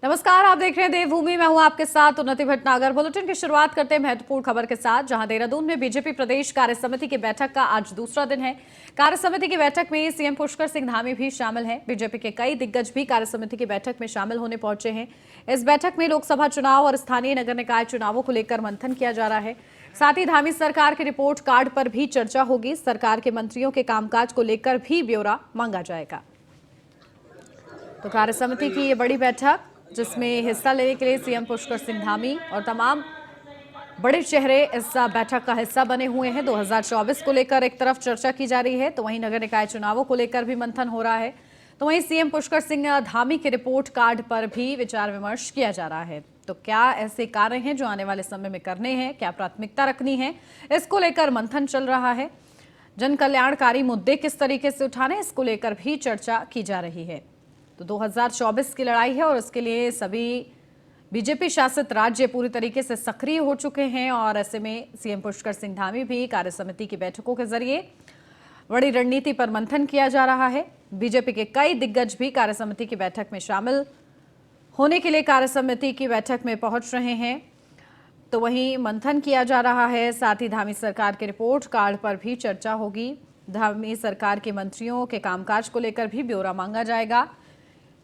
नमस्कार, आप देख रहे हैं देवभूमि। मैं हूं आपके साथ उन्नति भटनागर। बुलेटिन की शुरुआत करते हैं महत्वपूर्ण खबर के साथ, जहां देहरादून में बीजेपी प्रदेश कार्य समिति की बैठक का आज दूसरा दिन है। कार्य समिति की बैठक में सीएम पुष्कर सिंह धामी भी शामिल हैं। बीजेपी के कई दिग्गज भी कार्य समिति की बैठक में शामिल होने पहुंचे हैं। इस बैठक में लोकसभा चुनाव और स्थानीय नगर निकाय चुनावों को लेकर मंथन किया जा रहा है। साथ ही धामी सरकार के रिपोर्ट कार्ड पर भी चर्चा होगी। सरकार के मंत्रियों के कामकाज को लेकर भी ब्यौरा मांगा जाएगा। तो कार्य समिति की ये बड़ी बैठक, जिसमें हिस्सा लेने के लिए सीएम पुष्कर सिंह धामी और तमाम बड़े चेहरे इस बैठक का हिस्सा बने हुए हैं। 2024 को लेकर एक तरफ चर्चा की जा रही है, तो वहीं नगर निकाय चुनावों को लेकर भी मंथन हो रहा है। तो वहीं सीएम पुष्कर सिंह धामी के रिपोर्ट कार्ड पर भी विचार विमर्श किया जा रहा है। तो क्या ऐसे कार्य हैं जो आने वाले समय में करने हैं, क्या प्राथमिकता रखनी है, इसको लेकर मंथन चल रहा है। जन कल्याणकारी मुद्दे किस तरीके से उठाने, इसको लेकर भी चर्चा की जा रही है। तो 2024 की लड़ाई है और इसके लिए सभी बीजेपी शासित राज्य पूरी तरीके से सक्रिय हो चुके हैं। और ऐसे में सीएम पुष्कर सिंह धामी भी कार्य समिति की बैठकों के जरिए बड़ी रणनीति पर मंथन किया जा रहा है। बीजेपी के कई दिग्गज भी कार्य समिति की बैठक में शामिल होने के लिए कार्य समिति की बैठक में पहुंच रहे हैं। तो वहीं मंथन किया जा रहा है। साथ ही धामी सरकार के रिपोर्ट कार्ड पर भी चर्चा होगी। धामी सरकार के मंत्रियों के कामकाज को लेकर भी ब्यौरा मांगा जाएगा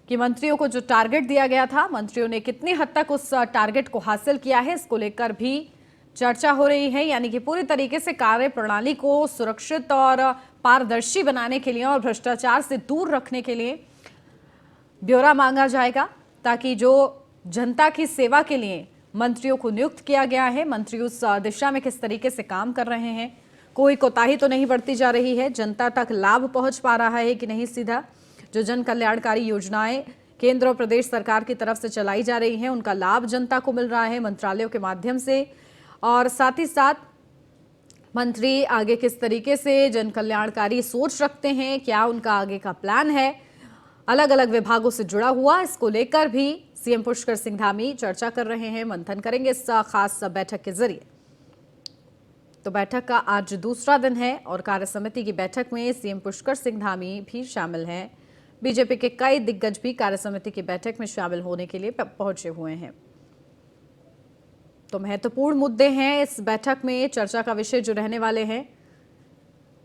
कि मंत्रियों को जो टारगेट दिया गया था, मंत्रियों ने कितनी हद तक उस टारगेट को हासिल किया है, इसको लेकर भी चर्चा हो रही है। यानी कि पूरी तरीके से कार्य प्रणाली को सुरक्षित और पारदर्शी बनाने के लिए और भ्रष्टाचार से दूर रखने के लिए ब्यौरा मांगा जाएगा, ताकि जो जनता की सेवा के लिए मंत्रियों को नियुक्त किया गया है, मंत्री उस दिशा में किस तरीके से काम कर रहे हैं, कोई कोताही तो नहीं बरती जा रही है, जनता तक लाभ पहुंच पा रहा है कि नहीं, सीधा जो जन कल्याणकारी योजनाएं केंद्र और प्रदेश सरकार की तरफ से चलाई जा रही हैं, उनका लाभ जनता को मिल रहा है मंत्रालयों के माध्यम से। और साथ ही साथ मंत्री आगे किस तरीके से जन कल्याणकारी सोच रखते हैं, क्या उनका आगे का प्लान है अलग अलग विभागों से जुड़ा हुआ, इसको लेकर भी सीएम पुष्कर सिंह धामी चर्चा कर रहे हैं, मंथन करेंगे इस खास बैठक के जरिए। तो बैठक का आज दूसरा दिन है और कार्य समिति की बैठक में सीएम पुष्कर सिंह धामी भी शामिल हैं। बीजेपी के कई दिग्गज भी कार्य समिति की बैठक में शामिल होने के लिए पहुंचे हुए हैं। तो महत्वपूर्ण मुद्दे हैं इस बैठक में, चर्चा का विषय जो रहने वाले हैं।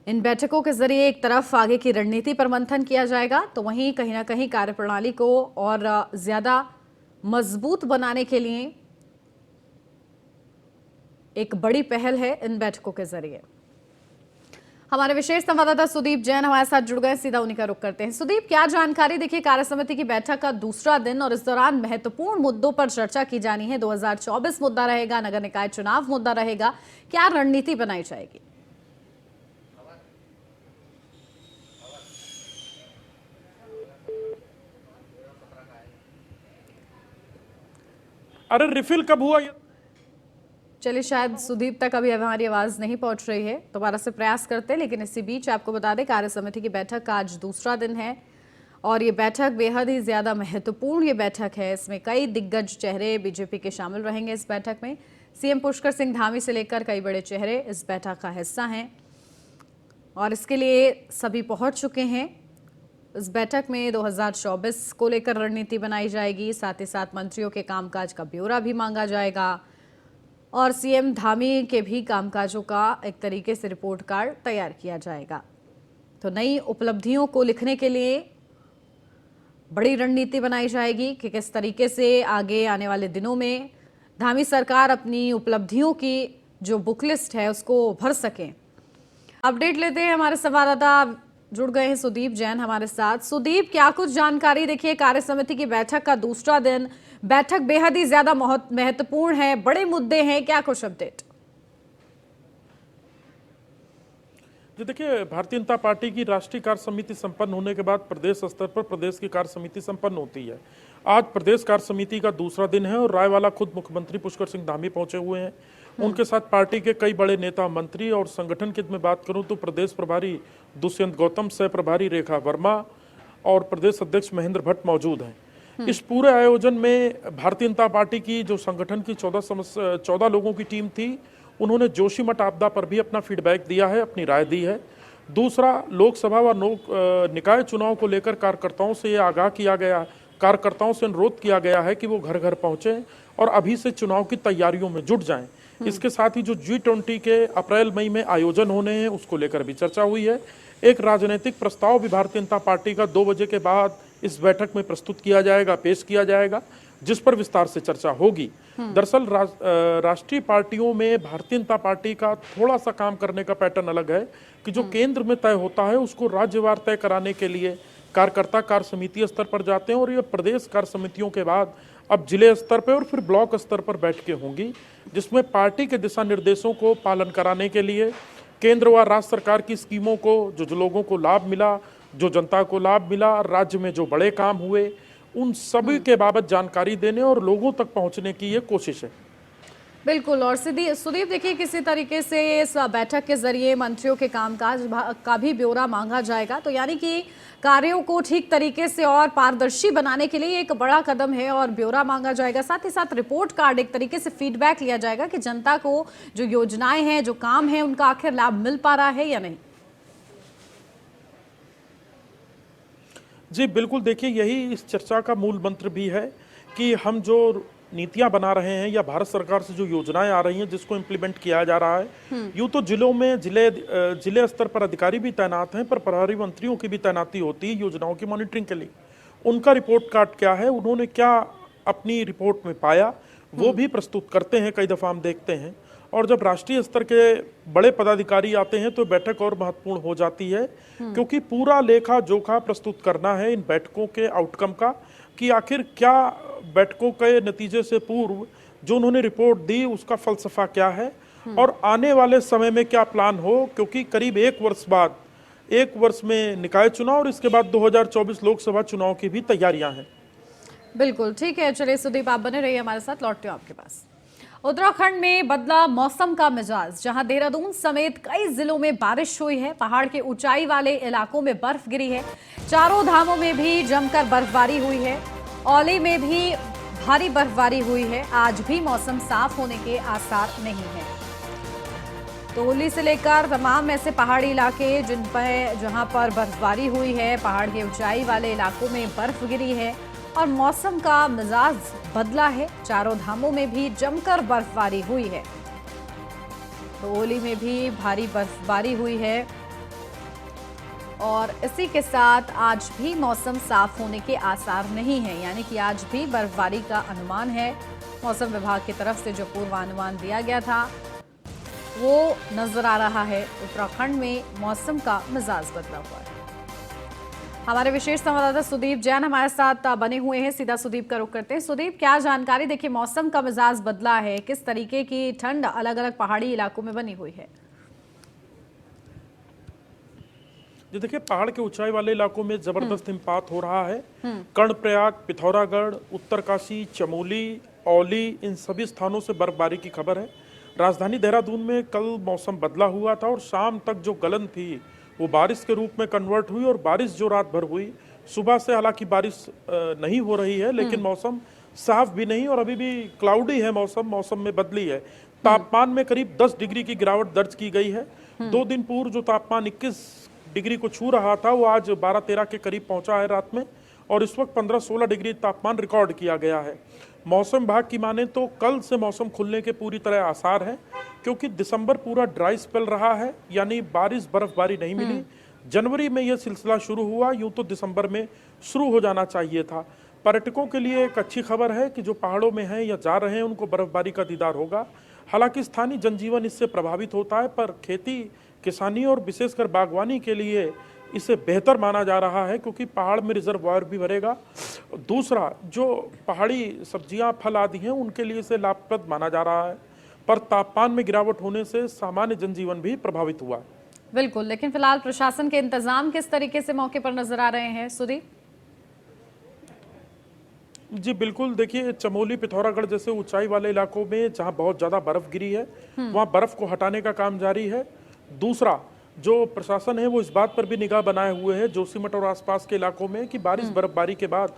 इन बैठकों के जरिए एक तरफ आगे की रणनीति पर मंथन किया जाएगा, तो वहीं कहीं ना कहीं कार्यप्रणाली को और ज्यादा मजबूत बनाने के लिए एक बड़ी पहल है इन बैठकों के जरिए। हमारे विशेष संवाददाता सुदीप जैन हमारे साथ जुड़ गए, सीधा उन्हीं का रुख करते हैं। सुदीप, क्या जानकारी? देखिए, कार्य समिति की बैठक का दूसरा दिन और इस दौरान महत्वपूर्ण मुद्दों पर चर्चा की जानी है। 2024 मुद्दा रहेगा, नगर निकाय चुनाव मुद्दा रहेगा, क्या रणनीति बनाई जाएगी? अरे रिफिल कब हुआ? चलिए, शायद सुदीप तक अभी हमारी आवाज नहीं पहुंच रही है, दोबारा से प्रयास करते हैं। लेकिन इसी बीच आपको बता दें, कार्य समिति की बैठक का आज दूसरा दिन है और ये बैठक बेहद ही ज्यादा महत्वपूर्ण ये बैठक है। इसमें कई दिग्गज चेहरे बीजेपी के शामिल रहेंगे इस बैठक में। सीएम पुष्कर सिंह धामी से लेकर कई बड़े चेहरे इस बैठक का हिस्सा हैं और इसके लिए सभी पहुंच चुके हैं। इस बैठक में 2024 को लेकर रणनीति बनाई जाएगी, साथ ही साथ मंत्रियों के कामकाज का ब्यौरा भी मांगा जाएगा और सीएम धामी के भी कामकाजों का एक तरीके से रिपोर्ट कार्ड तैयार किया जाएगा। तो नई उपलब्धियों को लिखने के लिए बड़ी रणनीति बनाई जाएगी कि किस तरीके से आगे आने वाले दिनों में धामी सरकार अपनी उपलब्धियों की जो बुक लिस्ट है उसको भर सके। अपडेट लेते हैं, हमारे संवाददाता जुड़ गए हैं सुदीप जैन हमारे साथ। सुदीप, क्या कुछ जानकारी? देखिए, कार्य समिति की बैठक का दूसरा दिन, बैठक बेहद ही ज्यादा महत्वपूर्ण है, बड़े मुद्दे हैं, क्या कुछ अपडेट? जी देखिए, भारतीय जनता पार्टी की राष्ट्रीय कार्य समिति संपन्न होने के बाद प्रदेश स्तर पर प्रदेश की कार्य समिति संपन्न होती है। आज प्रदेश कार्य समिति का दूसरा दिन है और रायवाला खुद मुख्यमंत्री पुष्कर सिंह धामी पहुंचे हुए हैं। उनके साथ पार्टी के कई बड़े नेता मंत्री और संगठन की में बात करूं तो प्रदेश प्रभारी दुष्यंत गौतम, सह प्रभारी रेखा वर्मा और प्रदेश अध्यक्ष महेंद्र भट्ट मौजूद हैं। इस पूरे आयोजन में भारतीय जनता पार्टी की जो संगठन की 14 लोगों की टीम थी, उन्होंने जोशीमठ आपदा पर भी अपना फीडबैक दिया है, अपनी राय दी है। दूसरा, लोकसभा व निकाय चुनाव को लेकर कार्यकर्ताओं से ये आगाह किया गया कार्यकर्ताओं से अनुरोध किया गया है कि वो घर घर पहुंचे और अभी से चुनाव की तैयारियों में जुट जाएं। इसके साथ ही जो G20 के अप्रैल मई में आयोजन होने हैं उसको लेकर भी चर्चा हुई है। एक राजनीतिक प्रस्ताव भी भारतीय जनता पार्टी का 2 बजे के बाद इस बैठक में प्रस्तुत किया जाएगा, पेश किया जाएगा, जिस पर विस्तार से चर्चा होगी। दरअसल राष्ट्रीय पार्टियों में भारतीय जनता पार्टी का थोड़ा सा काम करने का पैटर्न अलग है कि जो केंद्र में तय होता है उसको राज्यवार तय कराने के लिए कार्यकर्ता कार्य समिति स्तर पर जाते हैं और ये प्रदेश कार्य समितियों के बाद अब जिले स्तर पर और फिर ब्लॉक स्तर पर बैठकें होंगी, जिसमें पार्टी के दिशा निर्देशों को पालन कराने के लिए केंद्र व राज्य सरकार की स्कीमों को जो लोगों को लाभ मिला, जो जनता को लाभ मिला, राज्य में जो बड़े काम हुए, उन सभी के बाबत जानकारी देने और लोगों तक पहुंचने की ये कोशिश है। बिल्कुल। और सुदीप, देखिए किसी तरीके से इस बैठक के जरिए मंत्रियों के कामकाज का भी ब्यौरा मांगा जाएगा, तो यानी कि कार्यों को ठीक तरीके से और पारदर्शी बनाने के लिए एक बड़ा कदम है और ब्यौरा मांगा जाएगा। साथ ही साथ रिपोर्ट कार्ड, एक तरीके से फीडबैक लिया जाएगा कि जनता को जो योजनाएं हैं, जो काम है, उनका आखिर लाभ मिल पा रहा है या नहीं। जी बिल्कुल, देखिए यही इस चर्चा का मूल मंत्र भी है कि हम जो नीतियां बना रहे हैं या भारत सरकार से जो योजनाएं आ रही हैं जिसको इम्प्लीमेंट किया जा रहा है, यूं तो जिलों में जिले स्तर पर अधिकारी भी तैनात हैं, पर प्रभारी मंत्रियों की भी तैनाती होती है योजनाओं की मॉनिटरिंग के लिए। उनका रिपोर्ट कार्ड क्या है, उन्होंने क्या अपनी रिपोर्ट में पाया, वो भी प्रस्तुत करते हैं, कई दफा हम देखते हैं। और जब राष्ट्रीय स्तर के बड़े पदाधिकारी आते हैं तो बैठक और महत्वपूर्ण हो जाती है, क्योंकि पूरा लेखा जोखा प्रस्तुत करना है इन बैठकों के आउटकम का कि आखिर क्या बैठकों के नतीजे से पूर्व जो उन्होंने रिपोर्ट दी उसका फलसफा क्या है और आने वाले समय में क्या प्लान हो, क्योंकि करीब 1 वर्ष बाद 1 वर्ष में निकाय चुनाव और इसके बाद 2024 लोकसभा चुनाव की भी तैयारियां हैं। बिल्कुल ठीक है। चलिए सुदीप, आप बने रहिए हमारे साथ, लौटते हो आपके पास। उत्तराखंड में बदला मौसम का मिजाज, जहां देहरादून समेत कई जिलों में बारिश हुई है, पहाड़ के ऊंचाई वाले इलाकों में बर्फ गिरी है, चारों धामों में भी जमकर बर्फबारी हुई है, औली में भी भारी बर्फबारी हुई है। आज भी मौसम साफ होने के आसार नहीं है। तो होली से लेकर तमाम ऐसे पहाड़ी इलाके जहां पर बर्फबारी हुई है, पहाड़ के ऊंचाई वाले इलाकों में बर्फ गिरी है और मौसम का मिजाज बदला है। चारों धामों में भी जमकर बर्फबारी हुई है। तो ओली में भी भारी बर्फबारी हुई है और इसी के साथ आज भी मौसम साफ होने के आसार नहीं है, यानी कि आज भी बर्फबारी का अनुमान है। मौसम विभाग की तरफ से जो पूर्वानुमान दिया गया था वो नजर आ रहा है। उत्तराखंड में मौसम का मिजाज बदला हुआ है। हमारे विशेष संवाददाता सुदीप जैन हमारे साथ बने हुए हैं, सीधा सुदीप का रुख करते हैं। सुदीप, क्या जानकारी? देखिए मौसम का मिजाज बदला है, किस तरीके की ठंड अलग अलग पहाड़ी इलाकों में बनी हुई है? जी देखिए, पहाड़ के ऊंचाई वाले इलाकों में जबरदस्त हिमपात हो रहा है। कर्णप्रयाग, पिथौरागढ़, उत्तरकाशी, चमोली, औली, इन सभी स्थानों से बर्फबारी की खबर है। राजधानी देहरादून में कल मौसम बदला हुआ था और शाम तक जो गलन थी वो बारिश के रूप में कन्वर्ट हुई और बारिश जो रात भर हुई, सुबह से हालांकि बारिश नहीं हो रही है, लेकिन मौसम साफ भी नहीं और अभी भी क्लाउडी है मौसम में बदली है। तापमान में करीब 10 डिग्री की गिरावट दर्ज की गई है। 2 दिन पूर्व जो तापमान 21 डिग्री को छू रहा था वो आज 12-13 के करीब पहुंचा है रात में और इस वक्त 15-16 डिग्री तापमान रिकॉर्ड किया गया है। मौसम विभाग की माने तो कल से मौसम खुलने के पूरी तरह आसार हैं, क्योंकि दिसंबर पूरा ड्राई स्पेल रहा है, यानी बारिश बर्फबारी नहीं मिली। जनवरी में यह सिलसिला शुरू हुआ, यूं तो दिसंबर में शुरू हो जाना चाहिए था। पर्यटकों के लिए एक अच्छी खबर है कि जो पहाड़ों में हैं या जा रहे हैं उनको बर्फबारी का दीदार होगा। हालांकि स्थानीय जनजीवन इससे प्रभावित होता है, पर खेती किसानी और विशेषकर बागवानी के लिए इसे बेहतर माना जा रहा है, क्योंकि पहाड़ में रिजर्वायर भी भरेगा। दूसरा, जो पहाड़ी सब्जियां फल आदि हैं उनके लिए इसे लाभप्रद माना जा रहा है, पर तापमान में गिरावट होने से सामान्य जनजीवन भी प्रभावित हुआ है। बिल्कुल, लेकिन फिलहाल प्रशासन के इंतजाम किस तरीके से मौके पर नजर आ रहे हैं सुदीप? जी बिल्कुल, देखिए चमोली, पिथौरागढ़ जैसे ऊंचाई वाले इलाकों में जहां बहुत ज्यादा बर्फ गिरी है वहां बर्फ को हटाने का काम जारी है। दूसरा, जो प्रशासन है वो इस बात पर भी निगाह बनाए हुए है जोशीमठ और आसपास के इलाकों में कि बारिश बर्फबारी के बाद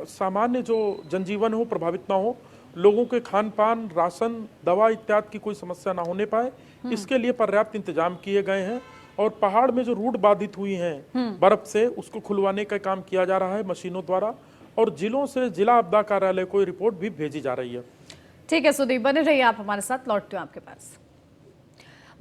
सामान्य जो जनजीवन हो प्रभावित ना हो, लोगों के खान पान, राशन, दवा इत्यादि की कोई समस्या ना होने पाए, इसके लिए पर्याप्त इंतजाम किए गए हैं। और पहाड़ में जो रूट बाधित हुई हैं बर्फ से, उसको खुलवाने का काम किया जा रहा है मशीनों द्वारा, और जिलों से जिला आपदा कार्यालय को रिपोर्ट भी भेजी जा रही है। ठीक है सुदीप, बने रहिए आप हमारे साथ, लौटते हैं आपके पास।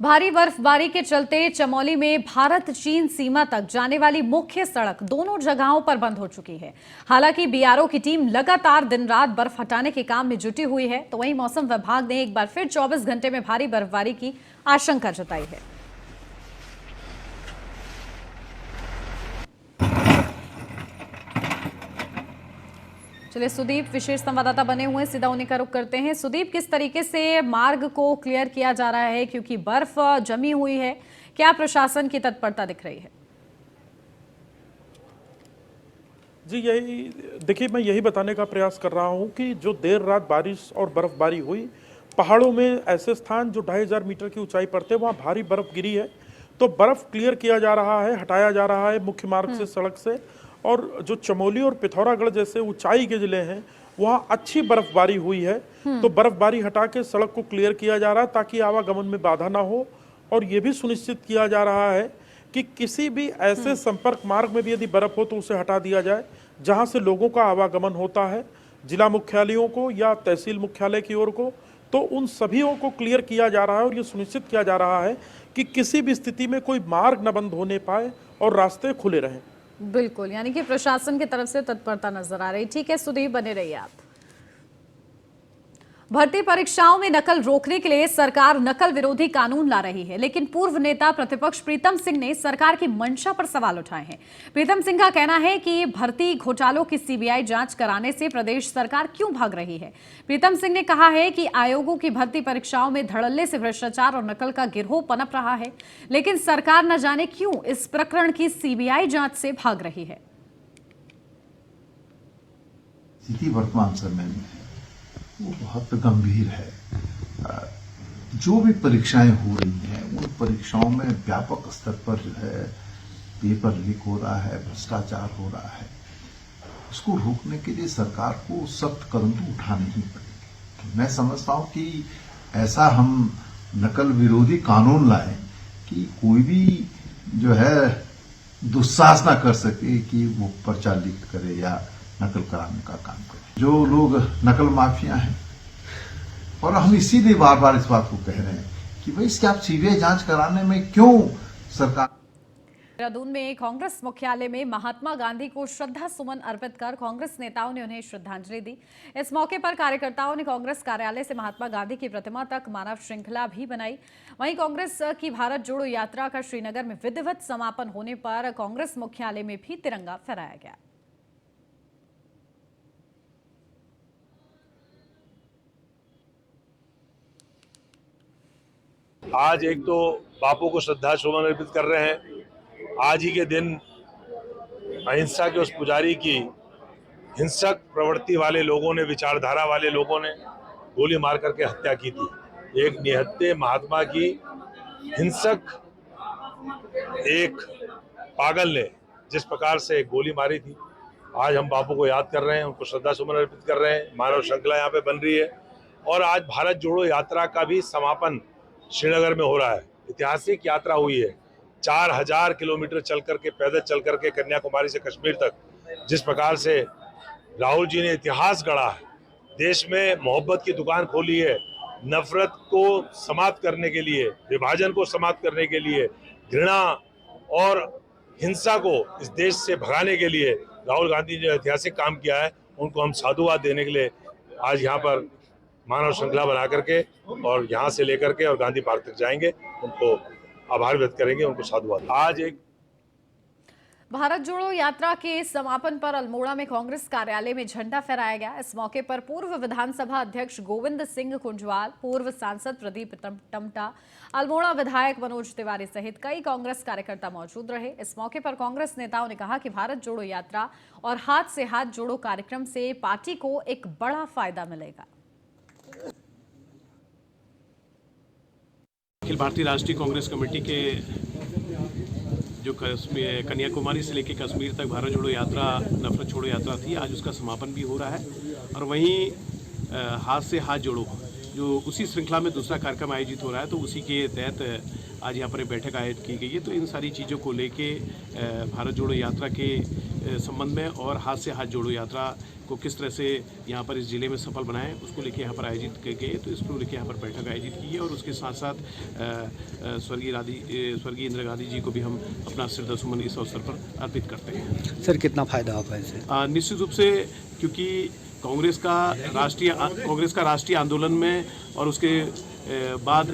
भारी बर्फबारी के चलते चमोली में भारत चीन सीमा तक जाने वाली मुख्य सड़क दोनों जगहों पर बंद हो चुकी है। हालांकि बीआरओ की टीम लगातार दिन रात बर्फ हटाने के काम में जुटी हुई है, तो वहीं मौसम विभाग ने एक बार फिर 24 घंटे में भारी बर्फबारी की आशंका जताई है। चलिए सुदीप विशेष संवाददाता बने हुए हैं, सीधा उन्हीं का रुख करते हैं। सुदीप, किस तरीके से मार्ग को क्लियर किया जा रहा है, क्योंकि बर्फ जमी हुई है, क्या प्रशासन की तत्परता दिख रही है? जी यही देखिए, मैं यही बताने का प्रयास कर रहा हूं कि जो देर रात बारिश और बर्फबारी हुई, पहाड़ों में ऐसे स्थान जो 2500 मीटर की ऊंचाई पर थे, वहां भारी बर्फ गिरी है। तो बर्फ क्लियर किया जा रहा है, हटाया जा रहा है मुख्य मार्ग से, सड़क से। और जो चमोली और पिथौरागढ़ जैसे ऊंचाई के जिले हैं, वहां अच्छी बर्फबारी हुई है। तो बर्फबारी हटा के सड़क को क्लियर किया जा रहा है ताकि आवागमन में बाधा ना हो। और ये भी सुनिश्चित किया जा रहा है कि किसी भी ऐसे संपर्क मार्ग में भी यदि बर्फ हो तो उसे हटा दिया जाए जहां से लोगों का आवागमन होता है, जिला मुख्यालयों को या तहसील मुख्यालय की ओर को। तो उन सभी को क्लियर किया जा रहा है और ये सुनिश्चित किया जा रहा है कि किसी भी स्थिति में कोई मार्ग न बंद होने पाए और रास्ते खुले रहें। बिल्कुल, यानी कि प्रशासन की तरफ से तत्परता नजर आ रही। ठीक है सुदीप, बने रहिए आप। भर्ती परीक्षाओं में नकल रोकने के लिए सरकार नकल विरोधी कानून ला रही है, लेकिन पूर्व नेता प्रतिपक्ष प्रीतम सिंह ने सरकार की मंशा पर सवाल उठाए हैं। प्रीतम सिंह का कहना है कि भर्ती घोटालों की सीबीआई जांच कराने से प्रदेश सरकार क्यों भाग रही है। प्रीतम सिंह ने कहा है कि आयोगों की भर्ती परीक्षाओं में धड़ल्ले से भ्रष्टाचार और नकल का गिरोह पनप रहा है, लेकिन सरकार न जाने क्यों इस प्रकरण की सीबीआई जांच से भाग रही है। वर्तमान समय में वो बहुत गंभीर है। जो भी परीक्षाएं हो रही हैं, उन परीक्षाओं में व्यापक स्तर पर जो है पेपर लीक हो रहा है, भ्रष्टाचार हो रहा है। इसको रोकने के लिए सरकार को सख्त कदम तो उठाने ही पड़ेंगे। मैं समझता हूं कि ऐसा हम नकल विरोधी कानून लाएं कि कोई भी जो है दुस्साहस ना कर सके कि वो पर्चा लीक करे या नकल कराने का काम करे। जो लोग नकल माफिया हैं, और हम इसीलिए बार बार इस बात को कह रहे हैं कि भाई इसकी आप सीबीआई जांच कराने में क्यों सरकार। देहरादून में कांग्रेस मुख्यालय में महात्मा गांधी को श्रद्धा सुमन अर्पित कर कांग्रेस नेताओं ने उन्हें श्रद्धांजलि दी। इस मौके पर कार्यकर्ताओं ने कांग्रेस कार्यालय से महात्मा गांधी की प्रतिमा तक मानव श्रृंखला भी बनाई। वहीं कांग्रेस की भारत जोड़ो यात्रा का श्रीनगर में विधिवत समापन होने पर कांग्रेस मुख्यालय में भी तिरंगा फहराया गया। आज एक तो बापू को श्रद्धा सुमन अर्पित कर रहे हैं। आज ही के दिन अहिंसा के उस पुजारी की हिंसक प्रवृत्ति वाले लोगों ने, विचारधारा वाले लोगों ने गोली मार करके हत्या की थी। एक निहत्थे महात्मा की हिंसक एक पागल ने जिस प्रकार से गोली मारी थी, आज हम बापू को याद कर रहे हैं, उनको श्रद्धा सुमन अर्पित कर रहे हैं। मानव श्रृंखला यहाँ पे बन रही है और आज भारत जोड़ो यात्रा का भी समापन श्रीनगर में हो रहा है। ऐतिहासिक यात्रा हुई है। 4000 किलोमीटर चल करके, पैदल चल करके कन्याकुमारी से कश्मीर तक जिस प्रकार से राहुल जी ने इतिहास गढ़ा है, देश में मोहब्बत की दुकान खोली है, नफरत को समाप्त करने के लिए, विभाजन को समाप्त करने के लिए, घृणा और हिंसा को इस देश से भगाने के लिए राहुल गांधी ने ऐतिहासिक काम किया है। उनको हम साधुवाद देने के लिए आज यहाँ पर मानव श्रृंखला बना करके और यहाँ से लेकर के और गांधी पार्क तक जाएंगे, उनको आभार व्यक्त करेंगे, उनको साधुवाद। आज एक भारत जोड़ो यात्रा के समापन पर अल्मोड़ा में कांग्रेस कार्यालय में झंडा फहराया गया। इस मौके पर पूर्व विधानसभा अध्यक्ष गोविंद सिंह कुंजवाल, पूर्व सांसद प्रदीप टमटा, अल्मोड़ा विधायक मनोज तिवारी सहित कई कांग्रेस कार्यकर्ता मौजूद रहे। इस मौके पर कांग्रेस नेताओं ने कहा कि भारत जोड़ो यात्रा और हाथ से हाथ जोड़ो कार्यक्रम से पार्टी को एक बड़ा फायदा मिलेगा। अखिल भारतीय राष्ट्रीय कांग्रेस कमेटी के जो कन्याकुमारी से लेकर कश्मीर तक भारत जोड़ो यात्रा, नफरत छोड़ो यात्रा थी, आज उसका समापन भी हो रहा है। और वहीं हाथ से हाथ जोड़ो, जो उसी श्रृंखला में दूसरा कार्यक्रम आयोजित हो रहा है, तो उसी के तहत आज यहाँ पर एक बैठक आयोजित की गई है। तो इन सारी चीज़ों को लेके भारत जोड़ो यात्रा के संबंध में और हाथ से हाथ जोड़ो यात्रा को किस तरह से यहाँ पर इस जिले में सफल बनाएं, उसको लेके यहाँ पर आयोजित किए गए। तो इसको लेके यहाँ पर बैठक आयोजित की है और उसके साथ साथ स्वर्गीय इंदिरा गांधी जी को भी हम अपना श्रद्धासुमन इस अवसर पर अर्पित करते हैं। सर कितना फायदा होगा इससे? निश्चित रूप से, क्योंकि कांग्रेस का राष्ट्रीय आंदोलन में और उसके बाद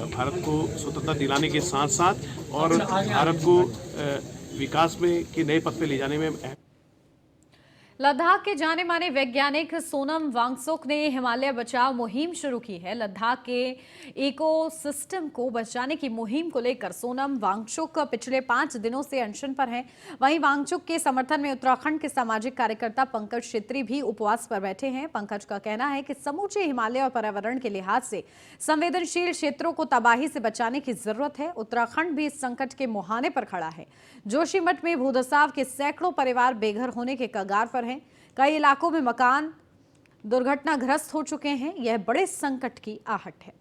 भारत को स्वतंत्रता दिलाने के साथ साथ और भारत को विकास में के नए पथ पे ले जाने में लद्दाख के जाने माने वैज्ञानिक सोनम वांगचुक ने हिमालय बचाओ मुहिम शुरू की है। लद्दाख के इकोसिस्टम को बचाने की मुहिम को लेकर सोनम वांगचुक पिछले 5 दिनों से अनशन पर हैं। वहीं वांगचुक के समर्थन में उत्तराखंड के सामाजिक कार्यकर्ता पंकज छेत्री भी उपवास पर बैठे हैं। पंकज का कहना है कि समूचे हिमालय और पर्यावरण के लिहाज से संवेदनशील क्षेत्रों को तबाही से बचाने की जरूरत है। उत्तराखंड भी इस संकट के मुहाने पर खड़ा है। जोशीमठ में भूधसाव के सैकड़ों परिवार बेघर होने के कगार पर हैं। कई इलाकों में मकान दुर्घटनाग्रस्त हो चुके हैं। यह बड़े संकट की आहट है।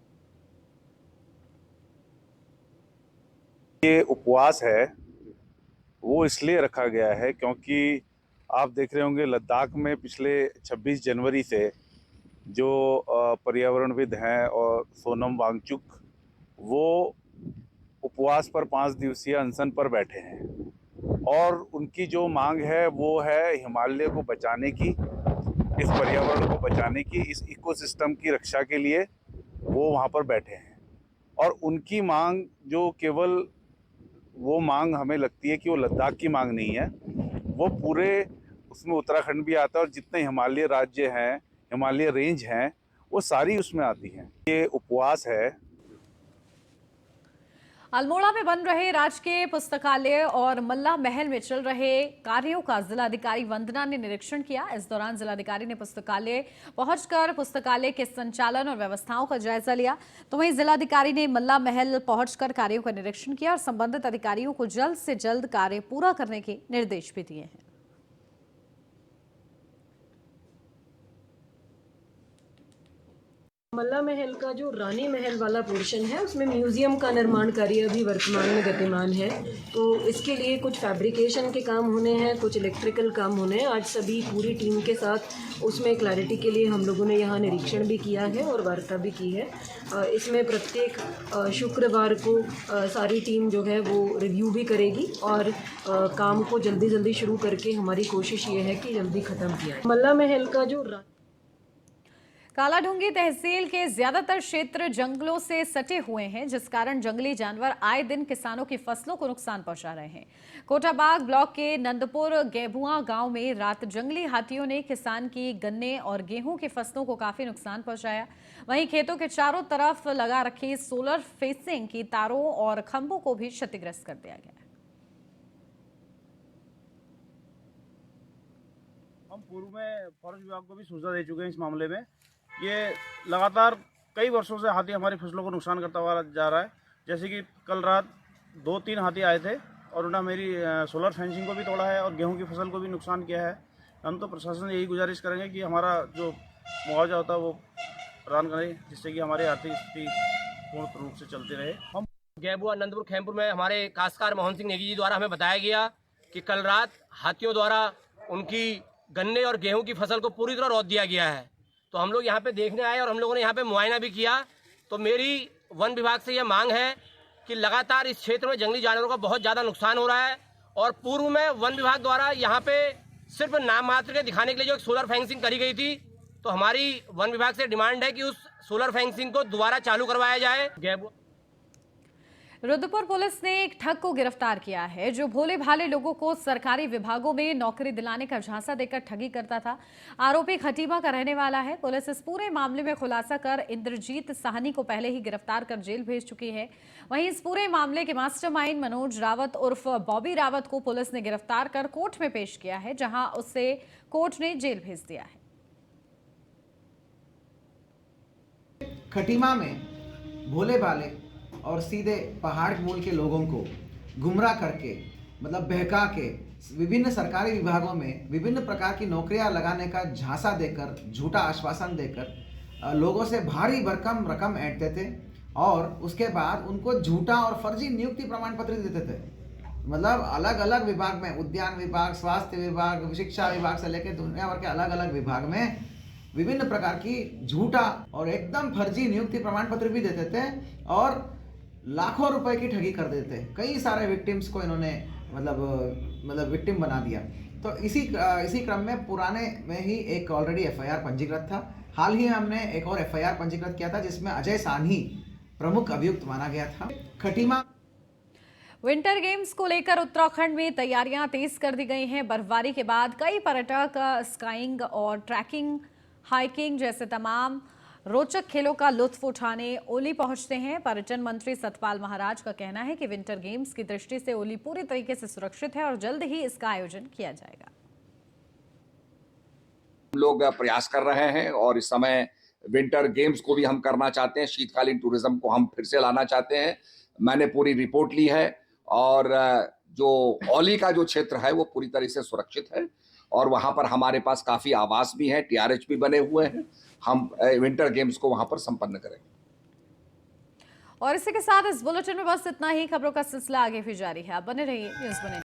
ये उपवास है वो इसलिए रखा गया है क्योंकि आप देख रहे होंगे लद्दाख में पिछले 26 जनवरी से जो पर्यावरणविद हैं और सोनम वांगचुक वो उपवास पर 5 दिवसीय अनशन पर बैठे हैं और उनकी जो मांग है वो है हिमालय को बचाने की, इस पर्यावरण को बचाने की, इस इकोसिस्टम की रक्षा के लिए वो वहाँ पर बैठे हैं। और उनकी मांग जो केवल वो मांग हमें लगती है कि वो लद्दाख की मांग नहीं है, वो पूरे उसमें उत्तराखंड भी आता है और जितने हिमालय राज्य हैं, हिमालय रेंज हैं, वो सारी उसमें आती हैं। ये उपवास है। अल्मोड़ा में बन रहे राजकीय पुस्तकालय और मल्ला महल में चल रहे कार्यों का जिलाधिकारी वंदना ने निरीक्षण किया। इस दौरान जिलाधिकारी ने पुस्तकालय पहुंचकर पुस्तकालय के संचालन और व्यवस्थाओं का जायजा लिया। तो वहीं जिलाधिकारी ने मल्ला महल पहुंचकर कार्यों का निरीक्षण किया और संबंधित अधिकारियों को जल्द से जल्द कार्य पूरा करने के निर्देश भी दिए हैं। मल्ला महल का जो रानी महल वाला पोर्शन है उसमें म्यूज़ियम का निर्माण कार्य अभी वर्तमान में गतिमान है। तो इसके लिए कुछ फैब्रिकेशन के काम होने हैं, कुछ इलेक्ट्रिकल काम होने हैं। आज सभी पूरी टीम के साथ उसमें क्लैरिटी के लिए हम लोगों ने यहाँ निरीक्षण भी किया है और वार्ता भी की है। इसमें प्रत्येक शुक्रवार को सारी टीम जो है वो रिव्यू भी करेगी और काम को जल्दी शुरू करके हमारी कोशिश ये है कि जल्दी ख़त्म किया जाए। मल्ला महल का जो कालाढूंगी तहसील के ज्यादातर क्षेत्र जंगलों से सटे हुए हैं, जिस कारण जंगली जानवर आए दिन किसानों की फसलों को नुकसान पहुंचा रहे हैं। कोटाबाग ब्लॉक के नंदपुर गेबुआ गांव में रात जंगली हाथियों ने किसान की गन्ने और गेहूं की फसलों को काफी नुकसान पहुंचाया। वहीं खेतों के चारों तरफ लगा रखी सोलर फेंसिंग की तारों और खंभों को भी क्षतिग्रस्त कर दिया गया। हम पूर्व में फॉरेस्ट विभाग को भी सूचना दे चुके हैं इस मामले में। ये लगातार कई वर्षों से हाथी हमारी फसलों को नुकसान करता हुआ जा रहा है। जैसे कि कल रात 2-3 हाथी आए थे और उन्होंने मेरी सोलर फेंसिंग को भी तोड़ा है और गेहूं की फसल को भी नुकसान किया है। हम तो प्रशासन से यही गुजारिश करेंगे कि हमारा जो मुआवजा होता है वो प्रदान करें, जिससे कि हमारी आर्थिक स्थिति पूर्ण रूप से चलती रहे। हम गेबुआ नंदपुर खेमपुर में हमारे काश्तकार मोहन सिंह नेगी जी द्वारा हमें बताया गया कि कल रात हाथियों द्वारा उनकी गन्ने और गेहूँ की फसल को पूरी तरह रौंद दिया गया है। तो हम लोग यहाँ पे देखने आए और हम लोगों ने यहाँ पे मुआयना भी किया। तो मेरी वन विभाग से यह मांग है कि लगातार इस क्षेत्र में जंगली जानवरों का बहुत ज़्यादा नुकसान हो रहा है और पूर्व में वन विभाग द्वारा यहाँ पे सिर्फ नाम मात्र के दिखाने के लिए जो एक सोलर फेंसिंग करी गई थी, तो हमारी वन विभाग से डिमांड है कि उस सोलर फेंसिंग को दोबारा चालू करवाया जाए। रुद्रपुर पुलिस ने एक ठग को गिरफ्तार किया है जो भोले भाले लोगों को सरकारी विभागों में नौकरी दिलाने का झांसा देकर ठगी करता था। आरोपी खटीमा का रहने वाला है। पुलिस इस पूरे मामले में खुलासा कर इंद्रजीत साहनी को पहले ही गिरफ्तार कर जेल भेज चुकी है। वहीं इस पूरे मामले के मास्टरमाइंड मनोज रावत उर्फ बॉबी रावत को पुलिस ने गिरफ्तार कर कोर्ट में पेश किया है, जहां उसे कोर्ट ने जेल भेज दिया है। खटीमा में भोले भाले और सीधे पहाड़ मूल के लोगों को गुमराह करके मतलब बहका के विभिन्न सरकारी विभागों में विभिन्न प्रकार की नौकरियां लगाने का झांसा देकर, झूठा आश्वासन देकर लोगों से भारी भरकम रकम ऐंठते थे और उसके बाद उनको झूठा और फर्जी नियुक्ति प्रमाण पत्र देते थे। मतलब अलग अलग विभाग में, उद्यान विभाग, स्वास्थ्य विभाग, शिक्षा विभाग से लेकर दुनिया भर के अलग अलग विभाग में विभिन्न प्रकार की झूठा और एकदम फर्जी नियुक्ति प्रमाण पत्र भी देते थे और लाखों रुपए की ठगी कर देते थे। कई सारे विक्टिम्स को इन्होंने मतलब विक्टिम बना दिया। तो इसी क्रम में पुराने में ही एक ऑलरेडी एफआईआर पंजीकृत था। हाल ही हमने एक और एफआईआर पंजीकृत किया था जिसमें अजय साहनी प्रमुख अभियुक्त माना गया था। खटीमा विंटर गेम्स को लेकर उत्तराखंड में तैयारियां तेज कर दी गई हैं। बर्फबारी के बाद कई पर्यटक स्काइंग और ट्रैकिंग, हाइकिंग जैसे तमाम रोचक खेलों का लुत्फ उठाने ओली पहुंचते हैं। पर्यटन मंत्री सतपाल महाराज का कहना है कि विंटर गेम्स की दृष्टि से ओली पूरी तरीके से सुरक्षित है और जल्द ही इसका आयोजन किया जाएगा। हम लोग प्रयास कर रहे हैं और इस समय विंटर गेम्स को भी हम करना चाहते हैं, शीतकालीन टूरिज्म को हम फिर से लाना चाहते हैं। मैंने पूरी रिपोर्ट ली है और जो औली का जो क्षेत्र है वो पूरी तरह से सुरक्षित है और वहां पर हमारे पास काफी आवास भी हैं, टीआरएच भी बने हुए हैं। हम विंटर गेम्स को वहां पर संपन्न करेंगे। और इसी के साथ इस बुलेटिन में बस इतना ही। खबरों का सिलसिला आगे भी जारी है। आप बने रहिए न्यूज़ बने।